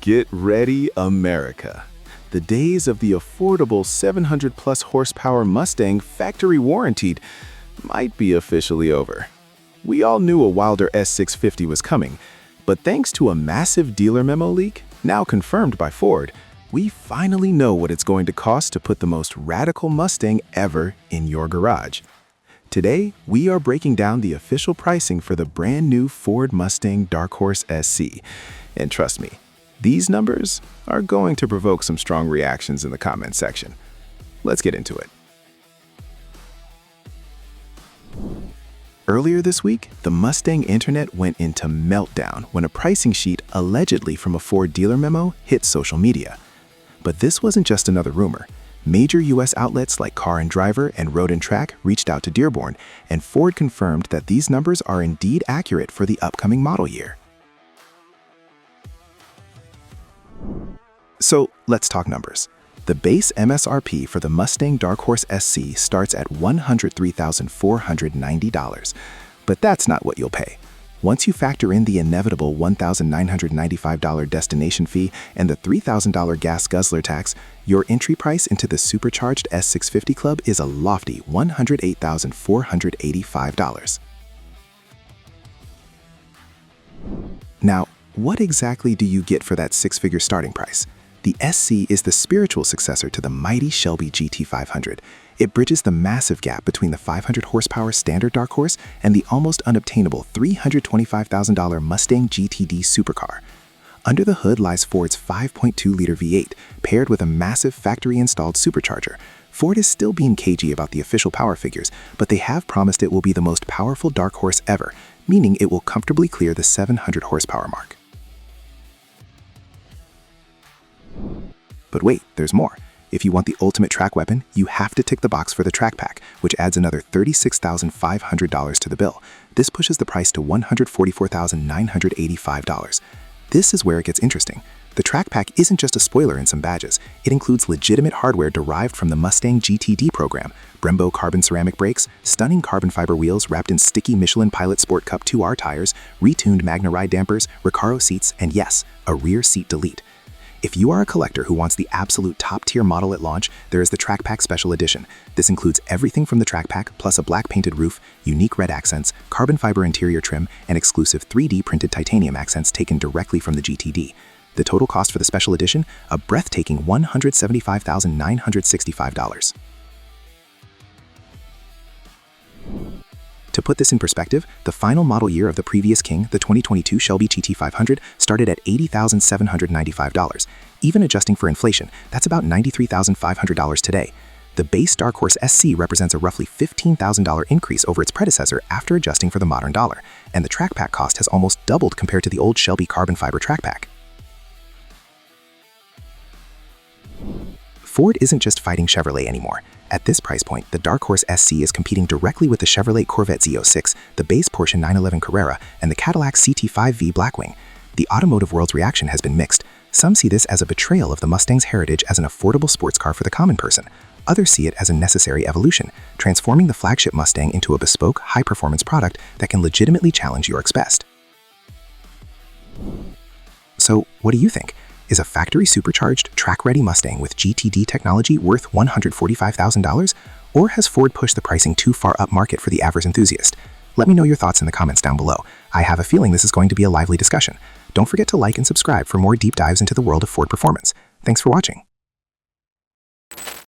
Get ready, America. The days of the affordable 700-plus horsepower Mustang factory warrantied might be officially over. We all knew a Wilder S650 was coming, but thanks to a massive dealer memo leak, now confirmed by Ford, we finally know what it's going to cost to put the most radical Mustang ever in your garage. Today, we are breaking down the official pricing for the brand new Ford Mustang Dark Horse SC. And trust me, these numbers are going to provoke some strong reactions in the comments section. Let's get into it. Earlier this week, the Mustang internet went into meltdown when a pricing sheet allegedly from a Ford dealer memo hit social media. But this wasn't just another rumor. Major U.S. outlets like Car and Driver and Road and Track reached out to Dearborn, and Ford confirmed that these numbers are indeed accurate for the upcoming model year. So let's talk numbers. The base MSRP for the Mustang Dark Horse SC starts at $103,490, but that's not what you'll pay. Once you factor in the inevitable $1,995 destination fee and the $3,000 gas guzzler tax, your entry price into the Supercharged S650 Club is a lofty $108,485. Now, what exactly do you get for that six-figure starting price? The SC is the spiritual successor to the mighty Shelby GT500. It bridges the massive gap between the 500 horsepower standard Dark Horse and the almost unobtainable $325,000 Mustang GTD supercar. Under the hood lies Ford's 5.2-liter V8, paired with a massive factory-installed supercharger. Ford is still being cagey about the official power figures, but they have promised it will be the most powerful Dark Horse ever, meaning it will comfortably clear the 700 horsepower mark. But wait, there's more. If you want the ultimate track weapon, you have to tick the box for the Track Pack, which adds another $36,500 to the bill. This pushes the price to $144,985. This is where it gets interesting. The Track Pack isn't just a spoiler and some badges. It includes legitimate hardware derived from the Mustang GTD program, Brembo carbon ceramic brakes, stunning carbon fiber wheels wrapped in sticky Michelin Pilot Sport Cup 2R tires, retuned Magna Ride dampers, Recaro seats, and yes, a rear seat delete. If you are a collector who wants the absolute top-tier model at launch, there is the Track Pack Special Edition. This includes everything from the Track Pack, plus a black painted roof, unique red accents, carbon fiber interior trim, and exclusive 3D printed titanium accents taken directly from the GTD. The total cost for the Special Edition, a breathtaking $175,965. To put this in perspective, the final model year of the previous king, the 2022 Shelby GT500, started at $80,795. Even adjusting for inflation, that's about $93,500 today. The base Dark Horse SC represents a roughly $15,000 increase over its predecessor after adjusting for the modern dollar, and the Track Pack cost has almost doubled compared to the old Shelby carbon fiber Track Pack. Ford isn't just fighting Chevrolet anymore. At this price point, the Dark Horse SC is competing directly with the Chevrolet Corvette Z06, the base Porsche 911 Carrera, and the Cadillac CT5V Blackwing. The automotive world's reaction has been mixed. Some see this as a betrayal of the Mustang's heritage as an affordable sports car for the common person. Others see it as a necessary evolution, transforming the flagship Mustang into a bespoke, high-performance product that can legitimately challenge York's best. So, what do you think? Is a factory supercharged, track-ready Mustang with GTD technology worth $145,000? Or has Ford pushed the pricing too far up market for the average enthusiast? Let me know your thoughts in the comments down below. I have a feeling this is going to be a lively discussion. Don't forget to like and subscribe for more deep dives into the world of Ford performance. Thanks for watching.